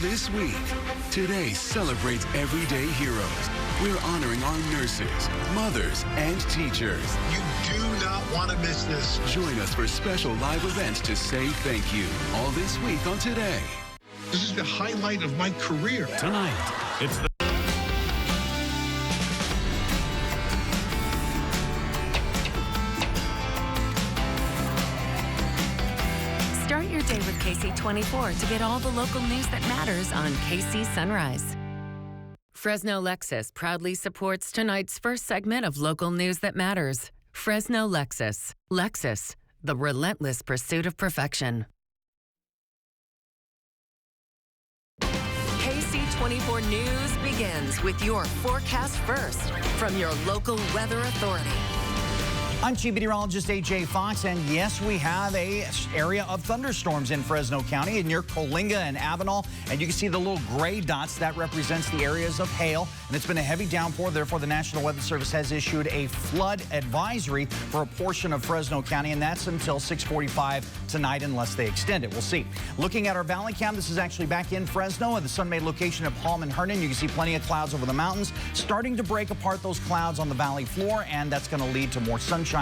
this week. Today celebrates everyday heroes. We're honoring our nurses, mothers, and teachers. You do not want to miss this. Join us for special live events to say thank you. All this week on Today. This is the highlight of my career. Tonight, it's the Start your day with Ksee 24 to get all the local news that matters on Ksee Sunrise. Fresno Lexus proudly supports tonight's first segment of local news that matters. Fresno Lexus. Lexus, the relentless pursuit of perfection. Ksee 24 News begins with your forecast first from your local weather authority. I'm Chief Meteorologist A.J. Fox, and yes, we have a area of thunderstorms in Fresno County near Coalinga and Avenal, and you can see the little gray dots. That represents the areas of hail, and it's been a heavy downpour. Therefore, the National Weather Service has issued a flood advisory for a portion of Fresno County, and that's until 6:45 tonight unless they extend it. We'll see. Looking at our valley cam, this is actually back in Fresno at the sun-made location of Palm and Herndon. You can see plenty of clouds over the mountains, starting to break apart those clouds on the valley floor, and that's going to lead to more sunshine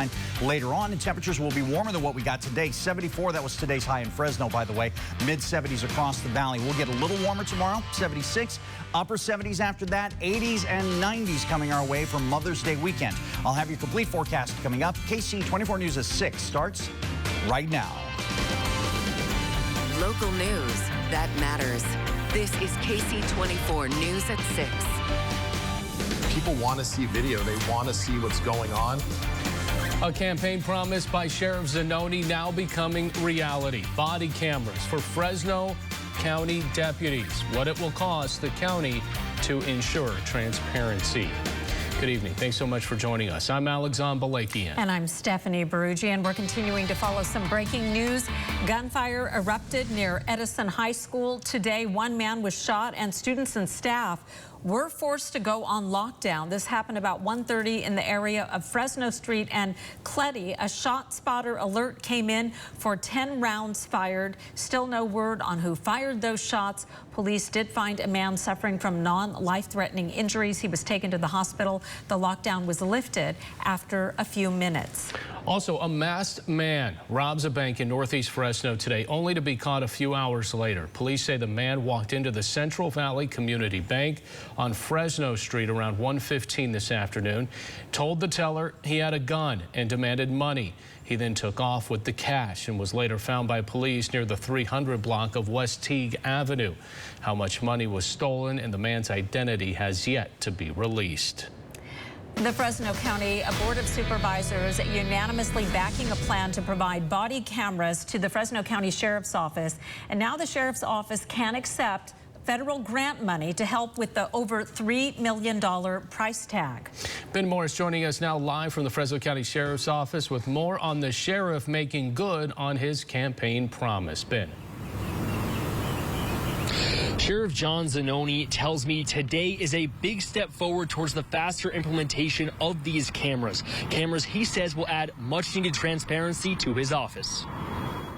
later on, and temperatures will be warmer than what we got today. 74, that was today's high in Fresno, by the way. Mid-70s across the valley. We'll get a little warmer tomorrow, 76. Upper 70s after that, 80s and 90s coming our way for Mother's Day weekend. I'll have your complete forecast coming up. Ksee 24 News at 6 starts right now. Local news that matters. This is Ksee 24 News at 6. People want to see video. They want to see what's going on. A campaign promise by Sheriff Zanoni now becoming reality. Body cameras for Fresno County deputies. What it will cost the county to ensure transparency. Good evening. Thanks so much for joining us. I'm Alexandre Balakian. And I'm Stephanie Baruggi, and we're continuing to follow some breaking news. Gunfire erupted near Edison High School today. One man was shot, and students and staff were forced to go on lockdown. This happened about 1:30 in the area of Fresno Street and Cletty. A shot spotter alert came in for 10 rounds fired. Still no word on who fired those shots. Police did find a man suffering from non-life-threatening injuries. He was taken to the hospital. The lockdown was lifted after a few minutes. Also, a masked man robs a bank in northeast Fresno today, only to be caught a few hours later. Police say the man walked into the Central Valley Community Bank on Fresno Street around 1:15 this afternoon, told the teller he had a gun and demanded money. He then took off with the cash and was later found by police near the 300 block of West Teague Avenue. How much money was stolen and the man's identity has yet to be released. The Fresno County Board of Supervisors unanimously backing a plan to provide body cameras to the Fresno County Sheriff's Office. And now the Sheriff's Office can accept federal grant money to help with the over $3 million price tag. Ben Morris joining us now live from the Fresno County Sheriff's Office with more on the sheriff making good on his campaign promise. Ben. Sheriff John Zanoni tells me today is a big step forward towards the faster implementation of these cameras. Cameras he says will add much needed transparency to his office.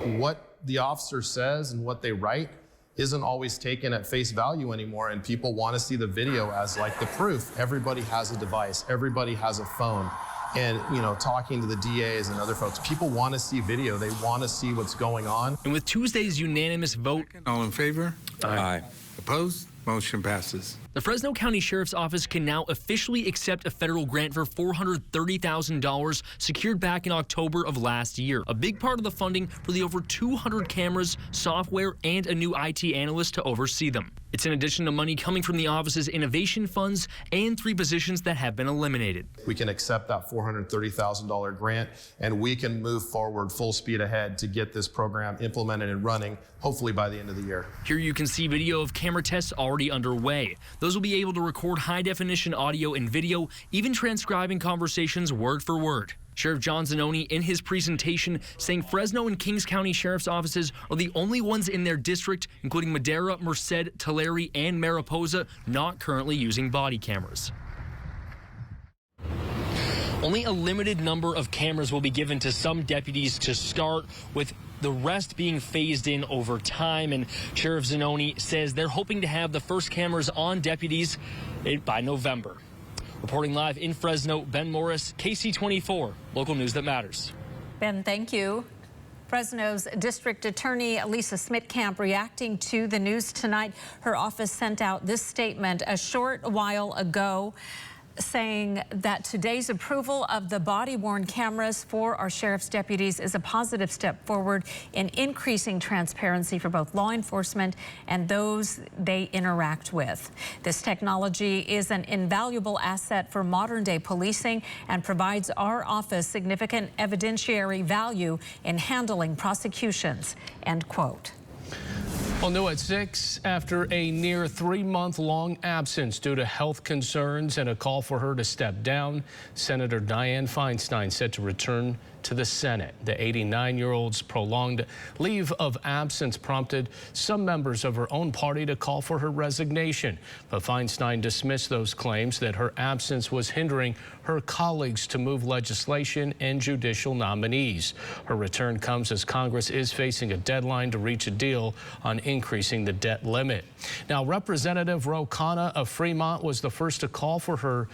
What the officer says and what they write isn't always taken at face value anymore, and people want to see the video as like the proof. Everybody has a device, everybody has a phone. And, you know, talking to the DAs and other folks, people want to see video. They want to see what's going on. And with Tuesday's unanimous vote, all in favor? Aye. Opposed? Motion passes. The Fresno County Sheriff's Office can now officially accept a federal grant for $430,000 secured back in October of last year. A big part of the funding for the over 200 cameras, software, and a new IT analyst to oversee them. It's in addition to money coming from the office's innovation funds and 3 positions that have been eliminated. We can accept that $430,000 grant, and we can move forward full speed ahead to get this program implemented and running, hopefully by the end of the year. Here you can see video of camera tests already underway. Those will be able to record high-definition audio and video, even transcribing conversations word for word. Sheriff John Zanoni in his presentation saying Fresno and Kings County Sheriff's offices are the only ones in their district, including Madera, Merced, Tulare, and Mariposa, not currently using body cameras. Only a limited number of cameras will be given to some deputies to start, with the rest being phased in over time. And Sheriff Zanoni says they're hoping to have the first cameras on deputies by November. Reporting live in Fresno, Ben Morris, KC24, local news that matters. Ben, thank you. Fresno's District Attorney Lisa Smitkamp reacting to the news tonight. Her office sent out this statement a short while ago, saying that today's approval of the body-worn cameras for our sheriff's deputies is a positive step forward in increasing transparency for both law enforcement and those they interact with. This technology is an invaluable asset for modern-day policing and provides our office significant evidentiary value in handling prosecutions, end quote. Well, new at 6, after a near 3-month-long absence due to health concerns and a call for her to step down, Senator Dianne Feinstein set to return to the Senate. The 89-year-old's prolonged leave of absence prompted some members of her own party to call for her resignation. But Feinstein dismissed those claims that her absence was hindering her colleagues to move legislation and judicial nominees. Her return comes as Congress is facing a deadline to reach a deal on increasing the debt limit. Now, Representative Ro Khanna of Fremont was the first to call for her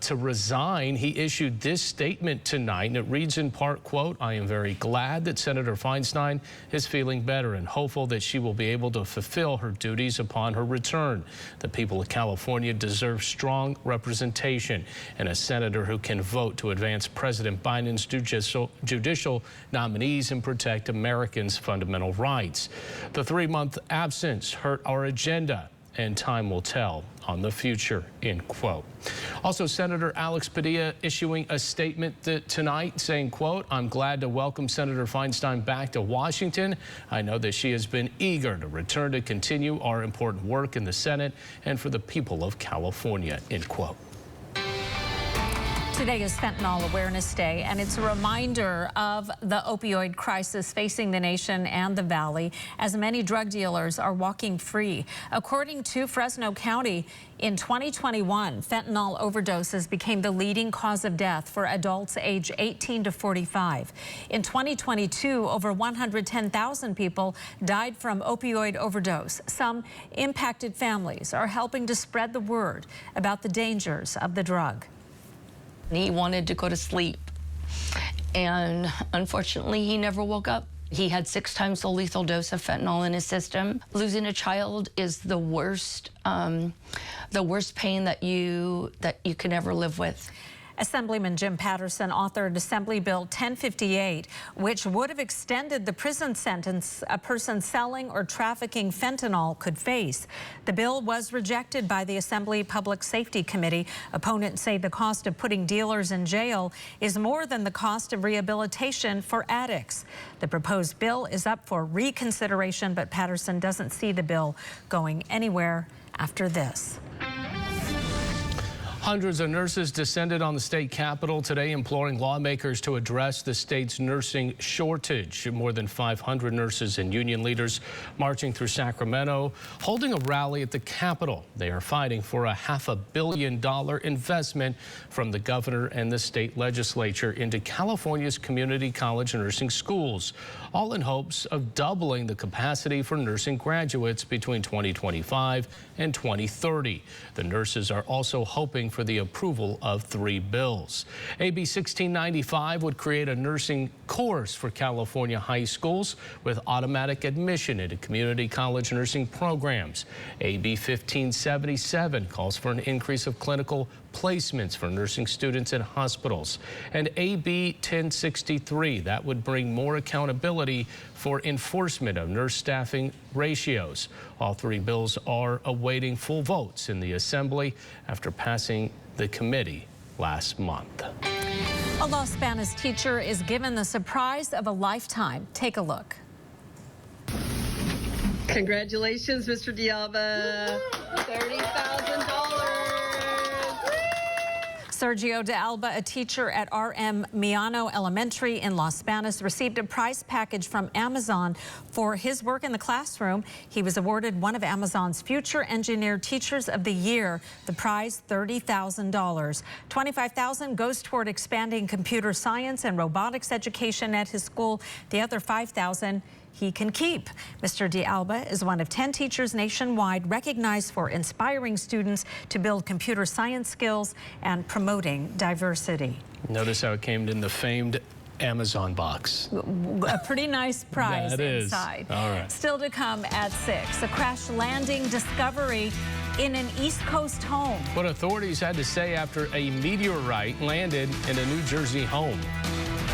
to resign. He issued this statement tonight, and it reads in part, quote, "I am very glad that Senator Feinstein is feeling better and hopeful that she will be able to fulfill her duties upon her return. The people of California deserve strong representation and a senator who can vote to advance President Biden's judicial nominees and protect Americans' fundamental rights. The 3-month absence hurt our agenda, and time will tell on the future," end quote. Also, Senator Alex Padilla issuing a statement tonight saying, quote, "I'm glad to welcome Senator Feinstein back to Washington. I know that she has been eager to return to continue our important work in the Senate and for the people of California," end quote. Today is Fentanyl Awareness Day, and it's a reminder of the opioid crisis facing the nation and the Valley as many drug dealers are walking free. According to Fresno County, in 2021, fentanyl overdoses became the leading cause of death for adults age 18 to 45. In 2022, over 110,000 people died from opioid overdose. Some impacted families are helping to spread the word about the dangers of the drug. He wanted to go to sleep, and unfortunately, he never woke up. He had 6 times the lethal dose of fentanyl in his system. Losing a child is the worst pain that you can ever live with. Assemblyman Jim Patterson authored Assembly Bill 1058, which would have extended the prison sentence a person selling or trafficking fentanyl could face. The bill was rejected by the Assembly Public Safety Committee. Opponents say the cost of putting dealers in jail is more than the cost of rehabilitation for addicts. The proposed bill is up for reconsideration, but Patterson doesn't see the bill going anywhere after this. Hundreds of nurses descended on the state capitol today, imploring lawmakers to address the state's nursing shortage. More than 500 nurses and union leaders marching through Sacramento, holding a rally at the Capitol. They are fighting for a $500 million investment from the governor and the state legislature into California's community college nursing schools, all in hopes of doubling the capacity for nursing graduates between 2025 and 2030. The nurses are also hoping for the approval of 3 bills. AB 1695 would create a nursing course for California high schools with automatic admission into community college nursing programs. AB 1577 calls for an increase of clinical placements for nursing students in hospitals. And AB 1063, that would bring more accountability for enforcement of nurse staffing ratios. All 3 bills are awaiting full votes in the Assembly after passing the committee last month. A Los Spanish teacher is given the surprise of a lifetime. Take a look. Congratulations, Mr. Diaba. $30,000. Sergio de Alba, a teacher at R.M. Miano Elementary in Los Banos, received a prize package from Amazon for his work in the classroom. He was awarded one of Amazon's Future Engineer Teachers of the Year. The prize, $30,000. $25,000 goes toward expanding computer science and robotics education at his school. The other $5,000 he can keep. Mr. de Alba is one of 10 teachers nationwide recognized for inspiring students to build computer science skills and promoting diversity. Notice how it came in the famed Amazon box. A pretty nice prize inside. All right. Still to come at 6. A crash landing discovery in an East Coast home. What authorities had to say after a meteorite landed in a New Jersey home.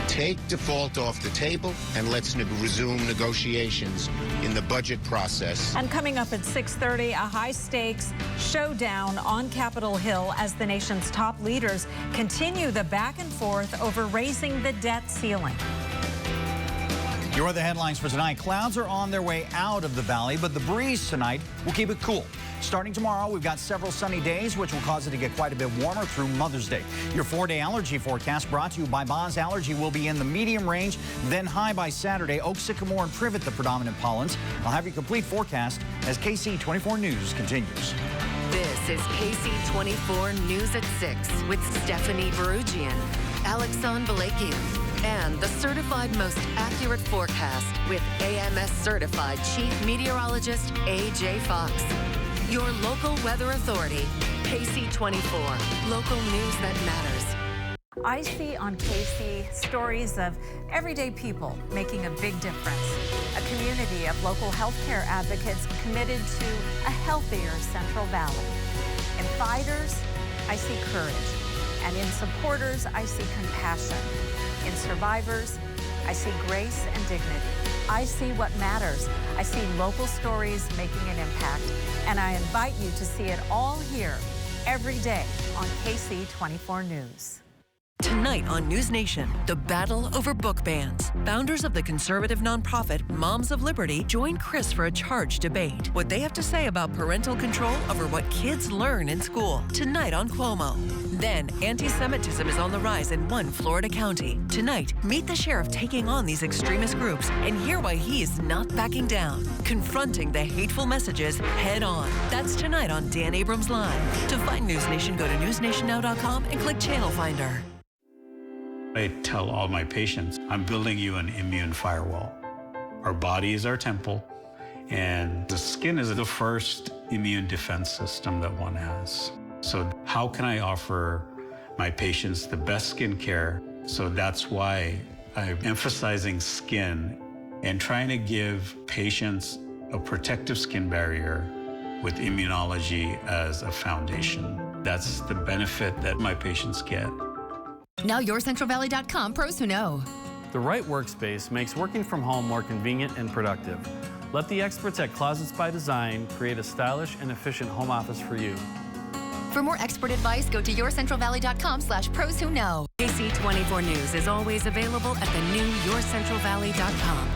Take default off the table and let's resume negotiations in the budget process. And coming up at 6:30, a high-stakes showdown on Capitol Hill as the nation's top leaders continue the back and forth over raising the debt ceiling. Here are the headlines for tonight. Clouds are on their way out of the valley, but the breeze tonight will keep it cool. Starting tomorrow, we've got several sunny days, which will cause it to get quite a bit warmer through Mother's Day. Your 4-day allergy forecast brought to you by Boz Allergy will be in the medium range, then high by Saturday. Oak, sycamore, and privet, the predominant pollens. I'll have your complete forecast as KC 24 News continues. This is KC 24 News at 6 with Stephanie Berugian, Alexon Balakian, and the certified most accurate forecast with AMS certified Chief Meteorologist AJ Fox. Your local weather authority, KC 24, local news that matters. I see on KC stories of everyday people making a big difference. A community of local healthcare advocates committed to a healthier Central Valley. In fighters, I see courage. And in supporters, I see compassion. In survivors, I see grace and dignity. I see what matters. I see local stories making an impact. And I invite you to see it all here every day on KC 24 News. Tonight on News Nation, the battle over book bans. Founders of the conservative nonprofit Moms of Liberty join Chris for a charged debate. What they have to say about parental control over what kids learn in school. Tonight on Cuomo. Then, anti-Semitism is on the rise in one Florida county. Tonight, meet the sheriff taking on these extremist groups and hear why he is not backing down. Confronting the hateful messages head on. That's tonight on Dan Abrams Live. To find News Nation, go to newsnationnow.com and click Channel Finder. I tell all my patients, I'm building you an immune firewall. Our body is our temple, and the skin is the first immune defense system that one has. So how can I offer my patients the best skin care? So that's why I'm emphasizing skin and trying to give patients a protective skin barrier with immunology as a foundation. That's the benefit that my patients get. Now YourCentralValley.com pros who know. The right workspace makes working from home more convenient and productive. Let the experts at Closets by Design create a stylish and efficient home office for you. For more expert advice, go to YourCentralValley.com/pros who know. KC 24 News is always available at the new YourCentralValley.com.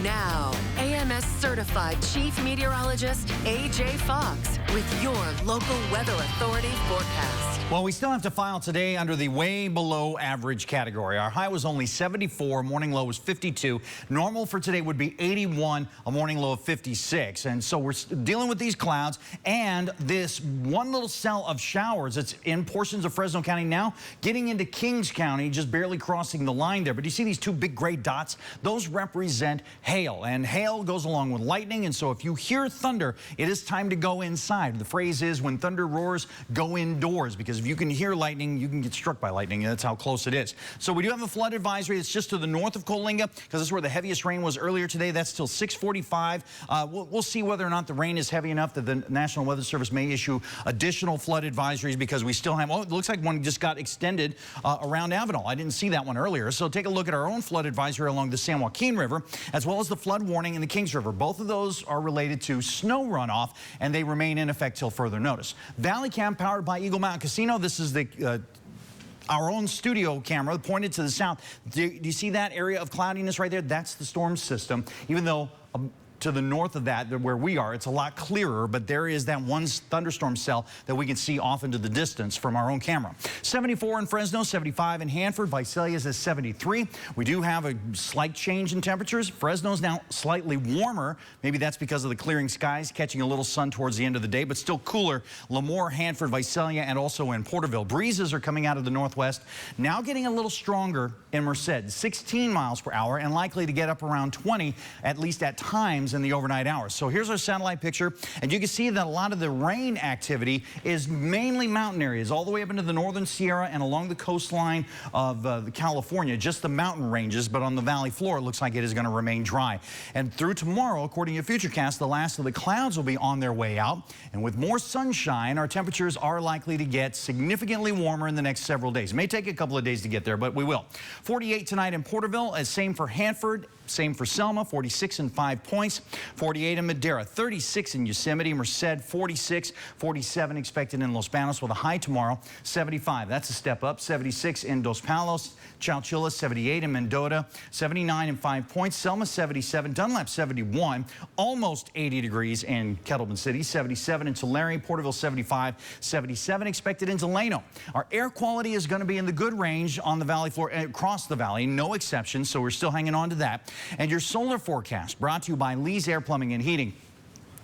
Now, AMS certified Chief Meteorologist AJ Fox with your local weather authority forecast. Well, we still have to file today under the way below average category. Our high was only 74, morning low was 52. Normal for today would be 81, a morning low of 56. And so we're dealing with these clouds and this one little cell of showers. It's in portions of Fresno County now, getting into Kings County, just barely crossing the line there. But you see these two big gray dots? Those represent hail, and hail goes along with lightning. And so if you hear thunder, it is time to go inside. The phrase is, when thunder roars, go indoors, because if you can hear lightning, you can get struck by lightning, and that's how close it is. So we do have a flood advisory. It's just to the north of Coalinga, because that's where the heaviest rain was earlier today. That's till 6:45. We'll see whether or not the rain is heavy enough that the National Weather Service may issue additional flood advisories, because we still have, oh, it looks like one just got extended around Avenal. I didn't see that one earlier. So take a look at our own flood advisory along the San Joaquin River, as well as the flood warning in the Kings River. Both of those are related to snow runoff, and they remain in effect till further notice. Valley Cam, powered by Eagle Mountain Casino. This is the our own studio camera pointed to the south. Do you see that area of cloudiness right there? That's the storm system. Even though to the north of that, where we are, it's a lot clearer, but there is that one thunderstorm cell that we can see off into the distance from our own camera. 74 in Fresno, 75 in Hanford. Visalia's at 73. We do have a slight change in temperatures. Fresno's now slightly warmer. Maybe that's because of the clearing skies, catching a little sun towards the end of the day, but still cooler. Lemoore, Hanford, Visalia, and also in Porterville. Breezes are coming out of the northwest, now getting a little stronger in Merced, 16 miles per hour, and likely to get up around 20, at least at times in the overnight hours. So here's our satellite picture, and you can see that a lot of the rain activity is mainly mountain areas, all the way up into the northern Sierra and along the coastline of California, just the mountain ranges, but on the valley floor, it looks like it is going to remain dry. And through tomorrow, according to Futurecast, the last of the clouds will be on their way out, and with more sunshine, our temperatures are likely to get significantly warmer in the next several days. It may take a couple of days to get there, but we will. 48 tonight in Porterville, same for Hanford, same for Selma, 46 and 5 points, 48 in Madera, 36 in Yosemite, Merced, 46, 47 expected in Los Banos with a high tomorrow, 75. That's a step up. 76 in Dos Palos, Chowchilla, 78 in Mendota, 79 and 5 points, Selma, 77, Dunlap, 71, almost 80 degrees in Kettleman City, 77 in Tulare, Porterville, 75, 77 expected in Delano. Our air quality is going to be in the good range on the valley floor, across the valley, no exceptions, so we're still hanging on to that. And your solar forecast brought to you by Lee's Air Plumbing and Heating.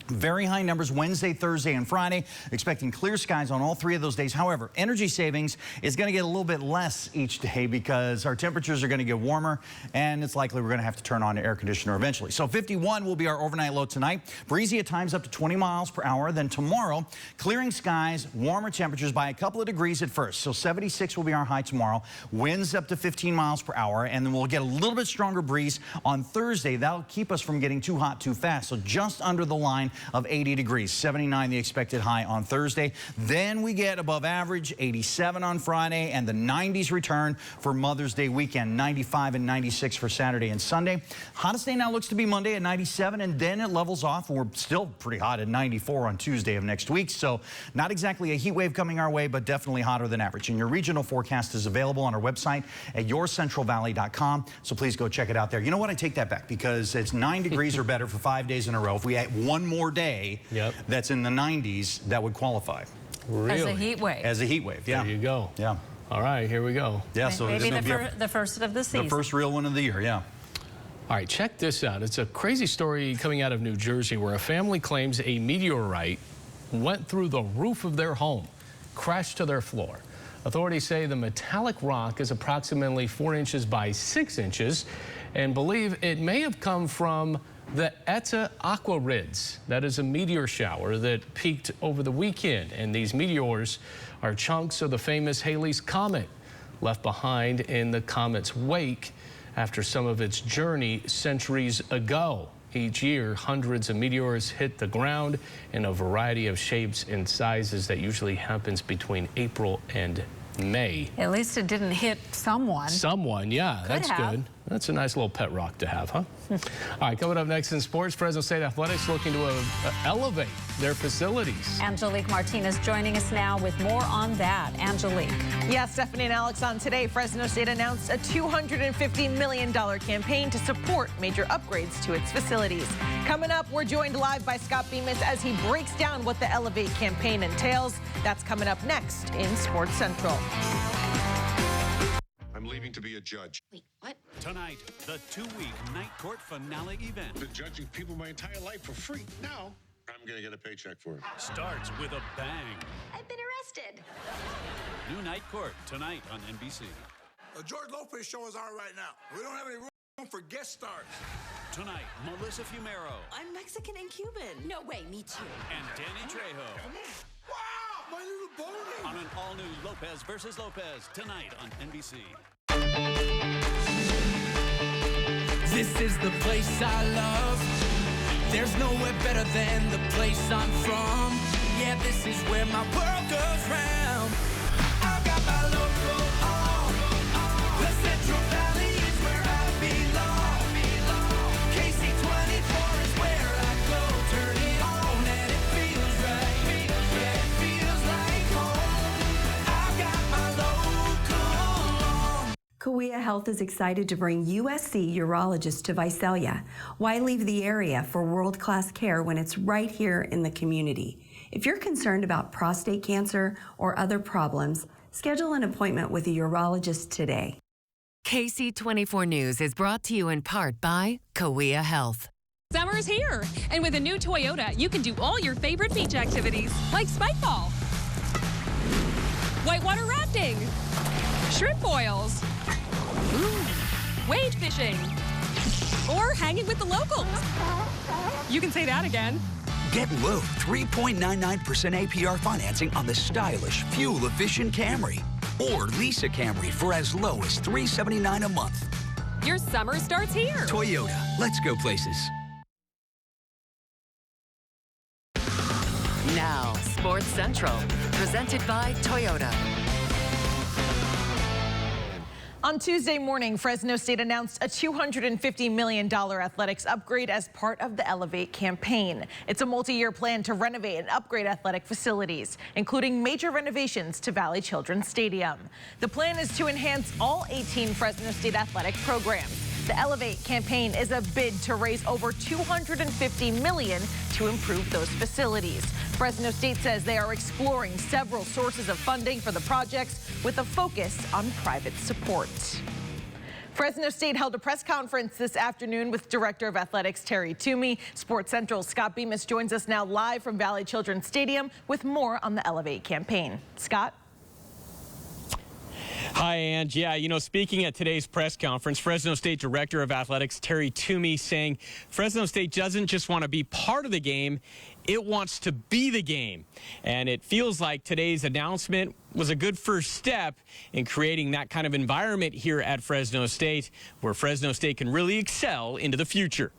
Very high numbers Wednesday, Thursday, and Friday. Expecting clear skies on all 3 of those days. However, energy savings is going to get a little bit less each day because our temperatures are going to get warmer, and it's likely we're going to have to turn on the air conditioner eventually. So 51 will be our overnight low tonight. Breezy at times up to 20 miles per hour. Then tomorrow, clearing skies, warmer temperatures by a couple of degrees at first. So 76 will be our high tomorrow. Winds up to 15 miles per hour, and then we'll get a little bit stronger breeze on Thursday. That'll keep us from getting too hot too fast. So just under the line of 80 degrees, 79 the expected high on Thursday. Then we get above average, 87 on Friday, and the 90s return for Mother's Day weekend, 95 and 96 for Saturday and Sunday. Hottest day now looks to be Monday at 97, and then it levels off. We're still pretty hot at 94 on Tuesday of next week, so not exactly a heat wave coming our way, but definitely hotter than average. And your regional forecast is available on our website at yourcentralvalley.com, so please go check it out there. You know what? I take that back because it's 9 degrees or better for 5 days in a row. If we had one more day that's in the 90s, that would qualify. Really? As a heat wave. As a heat wave, yeah. There you go. Yeah. All right, here we go. Yeah, so maybe the first of the season. The first real one of the year, yeah. All right, check this out. It's a crazy story coming out of New Jersey where a family claims a meteorite went through the roof of their home, crashed to their floor. Authorities say the metallic rock is approximately 4 inches by 6 inches and believe it may have come from the Eta Aquarids. That is a meteor shower that peaked over the weekend, and these meteors are chunks of the famous Halley's Comet left behind in the comet's wake after some of its journey centuries ago. Each year, hundreds of meteors hit the ground in a variety of shapes and sizes. That usually happens between April and May. At least it didn't hit someone. Someone, yeah, that's good. That's a nice little pet rock to have, huh? All right, coming up next in sports, Fresno State Athletics looking to elevate their facilities. Angelique Martinez joining us now with more on that. Angelique. Yeah, Stephanie and Alex on today. Fresno State announced a $250 million campaign to support major upgrades to its facilities. Coming up, we're joined live by Scott Bemis as he breaks down what the Elevate campaign entails. That's coming up next in Sports Central. I'm leaving to be a judge. Wait, what? Tonight, the 2-week night court finale event. Been judging people my entire life for free. Now, I'm going to get a paycheck for it. Starts with a bang. I've been arrested. New night court tonight on NBC. The George Lopez show is on right now. We don't have any room for guest stars. Tonight, Melissa Fumero. I'm Mexican and Cuban. No way, me too. And Danny Trejo. Wow, my little pony. On an all-new Lopez versus Lopez tonight on NBC. This is the place I love. There's nowhere better than the place I'm from. Yeah, this is where my world goes round. I've got my local on. The Central Valley is where I belong. Ksee 24 is where I go. Turn it on and it feels right. Yeah, it feels like home. I've got my local on. Kauai Health is excited to bring USC urologists to Visalia. Why leave the area for world-class care when it's right here in the community? If you're concerned about prostate cancer or other problems, schedule an appointment with a urologist today. Ksee 24 News is brought to you in part by Ksee Health. Summer's here, and with a new Toyota, you can do all your favorite beach activities, like spike ball, whitewater rafting, shrimp boils, wade fishing, or hanging with the locals. You can say that again. Get low 3.99% APR financing on the stylish, fuel-efficient Camry. Or lease a Camry for as low as $379 a month. Your summer starts here. Toyota, let's go places. Now, Sports Central, presented by Toyota. On Tuesday morning, Fresno State announced a $250 million athletics upgrade as part of the Elevate campaign. It's a multi-year plan to renovate and upgrade athletic facilities, including major renovations to Valley Children's Stadium. The plan is to enhance all 18 Fresno State athletic programs. The Elevate campaign is a bid to raise over $250 million to improve those facilities. Fresno State says they are exploring several sources of funding for the projects with a focus on private support. Fresno State held a press conference this afternoon with Director of Athletics Terry Toomey. Sports Central's Scott Bemis joins us now live from Valley Children's Stadium with more on the Elevate campaign. Scott? Hi, Ange. Yeah, speaking at today's press conference, Fresno State Director of Athletics Terry Toomey saying Fresno State doesn't just want to be part of the game, it wants to be the game. And it feels like today's announcement was a good first step in creating that kind of environment here at Fresno State, where Fresno State can really excel into the future.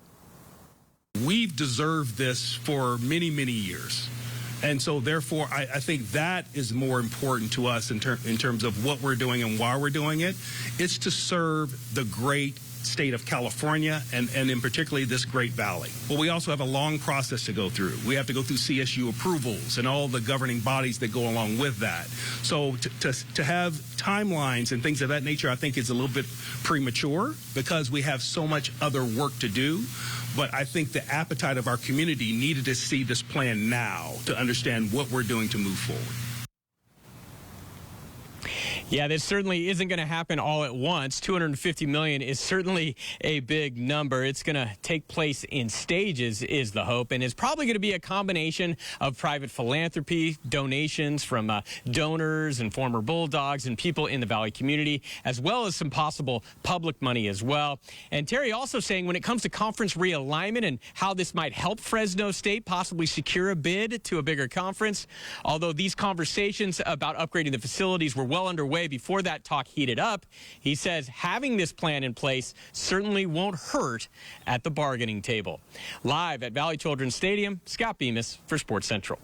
We've deserved this for many, many years. And so, therefore, I think that is more important to us in terms of what we're doing and why we're doing it. It's to serve the great state of California and in particularly this great valley. Well, we also have a long process to go through. We have to go through CSU approvals and all the governing bodies that go along with that. So to have timelines and things of that nature, I think is a little bit premature because we have so much other work to do. But I think the appetite of our community needed to see this plan now to understand what we're doing to move forward. Yeah, this certainly isn't going to happen all at once. $250 million is certainly a big number. It's going to take place in stages, is the hope, and it's probably going to be a combination of private philanthropy, donations from donors and former Bulldogs and people in the Valley community, as well as some possible public money as well. And Terry also saying when it comes to conference realignment and how this might help Fresno State possibly secure a bid to a bigger conference, although these conversations about upgrading the facilities were well underway before that talk heated up, he says having this plan in place certainly won't hurt at the bargaining table. Live at Valley Children's Stadium, Scott Bemis for Sports Central.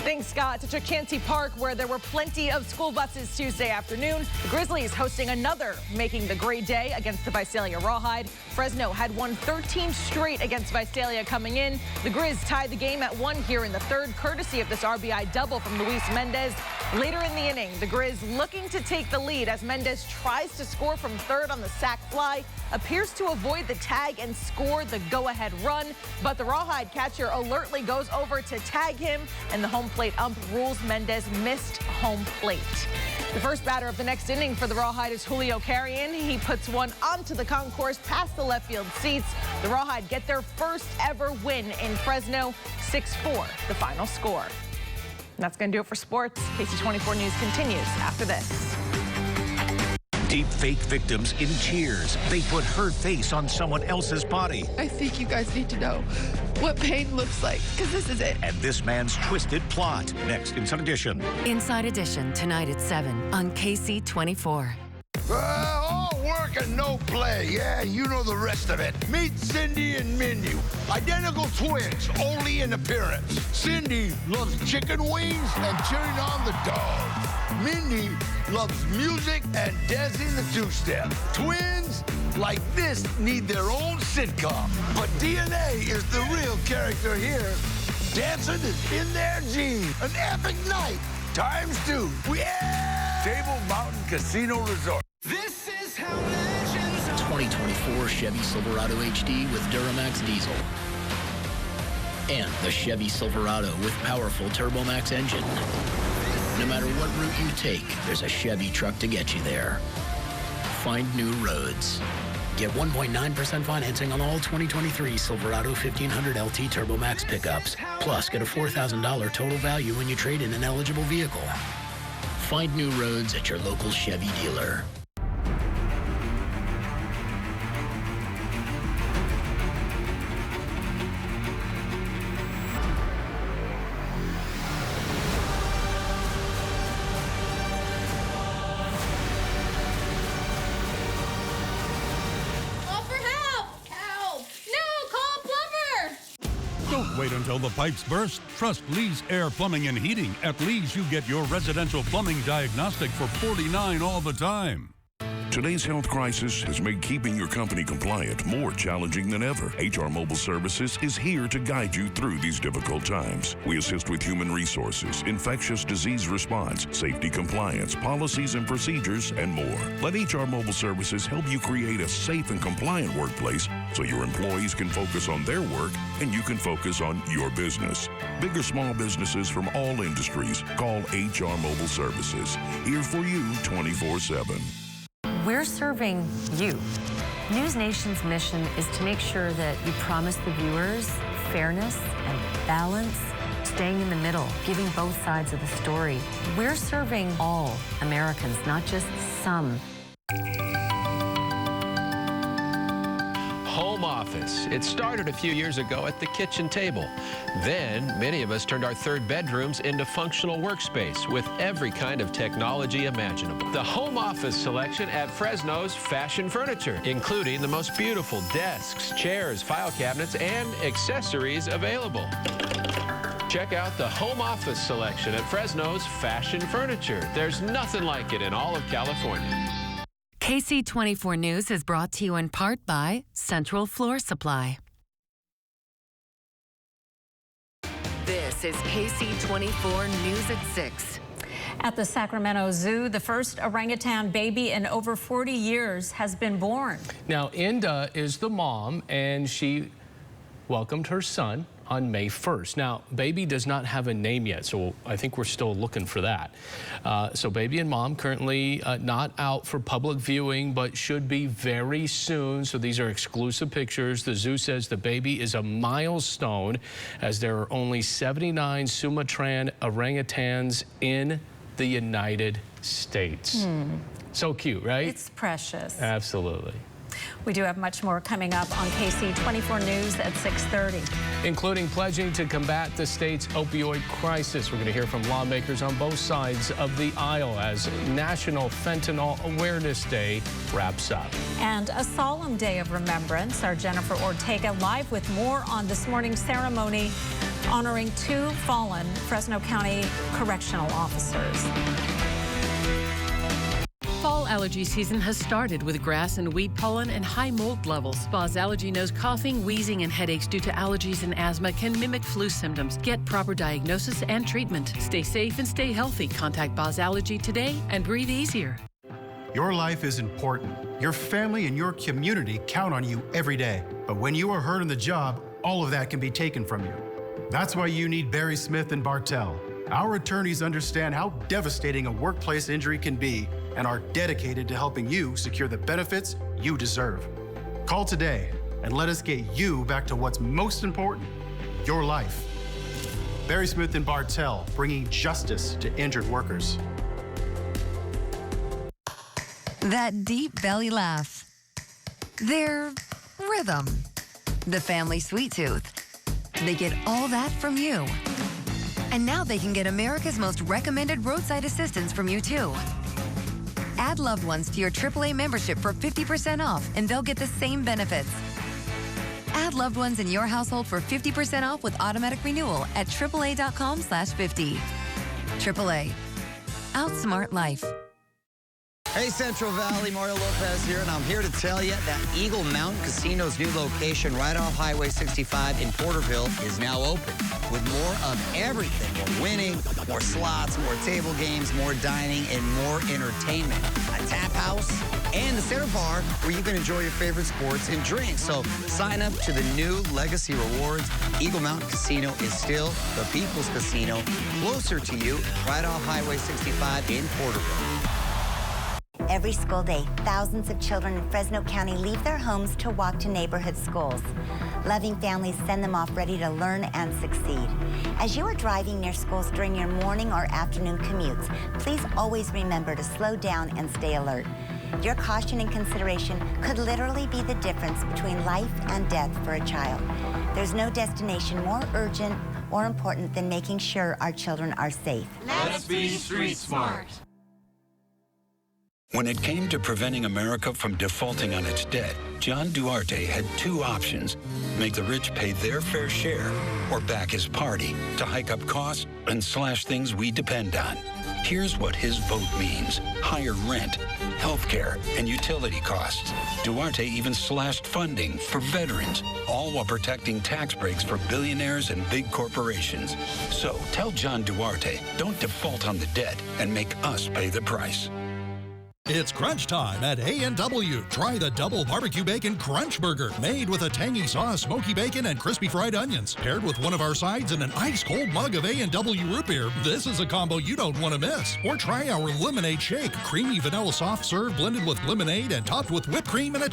Thanks, Scott. To Chancey Park, where there were plenty of school buses Tuesday afternoon. The Grizzlies hosting another Making the Great Day against the Visalia Rawhide. Fresno had won 13 straight against Visalia coming in. The Grizz tied the game at 1 here in the third, courtesy of this RBI double from Luis Mendez. Later in the inning, the Grizz looking to take the lead as Mendez tries to score from third on the sac fly, appears to avoid the tag and score the go-ahead run, but the Rawhide catcher alertly goes over to tag him, and the home plate ump rules Mendez missed home plate. The first batter of the next inning for the Rawhide is Julio Carrion. He puts one onto the concourse past the left field seats. The Rawhide get their first ever win in Fresno, 6-4, the final score. And that's going to do it for sports. Ksee 24 News continues after this. Deep fake victims in tears. They put her face on someone else's body. I think you guys need to know what pain looks like, because this is it. And this man's twisted plot. Next, Inside Edition. Inside Edition, tonight at 7 on Ksee 24. All work and no play. Yeah, you know the rest of it. Meet Cindy and Mindy. Identical twins, only in appearance. Cindy loves chicken wings and cheering on the dog. Mindy loves music and dancing the two-step. Twins like this need their own sitcom. But DNA is the real character here. Dancing is in their genes. An epic night times 2. Yeah! Table Mountain Casino Resort. This is how legends are. 2024 Chevy Silverado HD with Duramax diesel. And the Chevy Silverado with powerful TurboMax engine. No matter what route you take, there's a Chevy truck to get you there. Find new roads. Get 1.9% financing on all 2023 Silverado 1500 LT TurboMax pickups. Plus, get a $4,000 total value when you trade in an eligible vehicle. Find new roads at your local Chevy dealer. Don't wait until the pipes burst. Trust Lee's Air Plumbing and Heating. At Lee's, you get your residential plumbing diagnostic for $49 all the time. Today's health crisis has made keeping your company compliant more challenging than ever. HR Mobile Services is here to guide you through these difficult times. We assist with human resources, infectious disease response, safety compliance, policies and procedures, and more. Let HR Mobile Services help you create a safe and compliant workplace so your employees can focus on their work and you can focus on your business. Big or small businesses from all industries, call HR Mobile Services. Here for you 24/7. We're serving you. News Nation's mission is to make sure that you promise the viewers fairness and balance, staying in the middle, giving both sides of the story. We're serving all Americans, not just some. Home office. It started a few years ago at the kitchen table. Then, many of us turned our third bedrooms into functional workspace with every kind of technology imaginable. The home office selection at Fresno's Fashion Furniture, including the most beautiful desks, chairs, file cabinets, and accessories available. Check out the home office selection at Fresno's Fashion Furniture. There's nothing like it in all of California. KC 24 News is brought to you in part by Central Floor Supply. This is KC 24 News at 6. At the Sacramento Zoo, the first orangutan baby in over 40 years has been born. Now, Inda is the mom, and she welcomed her son on May 1st. Now, baby does not have a name yet, so I think we're still looking for that. So baby and mom currently not out for public viewing, but should be very soon. So these are exclusive pictures. The zoo says the baby is a milestone, as there are only 79 Sumatran orangutans in the United States. So cute, right? It's precious. Absolutely. We do have much more coming up on KC 24 News at 6:30. Including pledging to combat the state's opioid crisis. We're going to hear from lawmakers on both sides of the aisle as National Fentanyl Awareness Day wraps up. And a solemn day of remembrance. Our Jennifer Ortega live with more on this morning's ceremony honoring two fallen Fresno County correctional officers. Fall allergy season has started with grass and weed pollen and high mold levels. Boz Allergy knows coughing, wheezing, and headaches due to allergies and asthma can mimic flu symptoms. Get proper diagnosis and treatment. Stay safe and stay healthy. Contact Boz Allergy today and breathe easier. Your life is important. Your family and your community count on you every day. But when you are hurt on the job, all of that can be taken from you. That's why you need Barry Smith and Bartell. Our attorneys understand how devastating a workplace injury can be and are dedicated to helping you secure the benefits you deserve. Call today and let us get you back to what's most important, your life. Barry Smith and Bartell, bringing justice to injured workers. That deep belly laugh. Their rhythm. The family sweet tooth. They get all that from you. And now they can get America's most recommended roadside assistance from you too. Add loved ones to your AAA membership for 50% off, and they'll get the same benefits. Add loved ones in your household for 50% off with automatic renewal at AAA.com/50. AAA. Outsmart life. Hey, Central Valley, Mario Lopez here, and I'm here to tell you that Eagle Mountain Casino's new location right off Highway 65 in Porterville is now open with more of everything. More winning, more slots, more table games, more dining, and more entertainment. A tap house and the center bar where you can enjoy your favorite sports and drinks. So sign up to the new Legacy Rewards. Eagle Mountain Casino is still the People's Casino, closer to you, right off Highway 65 in Porterville. Every school day, thousands of children in Fresno County leave their homes to walk to neighborhood schools. Loving families send them off ready to learn and succeed. As you are driving near schools during your morning or afternoon commutes, please always remember to slow down and stay alert. Your caution and consideration could literally be the difference between life and death for a child. There's no destination more urgent or important than making sure our children are safe. Let's be street smart. When it came to preventing America from defaulting on its debt, John Duarte had two options: make the rich pay their fair share, or back his party to hike up costs and slash things we depend on. Here's what his vote means: higher rent, healthcare, and utility costs. Duarte even slashed funding for veterans, all while protecting tax breaks for billionaires and big corporations. So tell John Duarte, don't default on the debt and make us pay the price. It's crunch time at A&W. Try the double barbecue bacon crunch burger, made with a tangy sauce, smoky bacon, and crispy fried onions, paired with one of our sides and an ice-cold mug of A&W root beer. This is a combo you don't want to miss. Or try our lemonade shake, creamy vanilla soft serve blended with lemonade and topped with whipped cream and a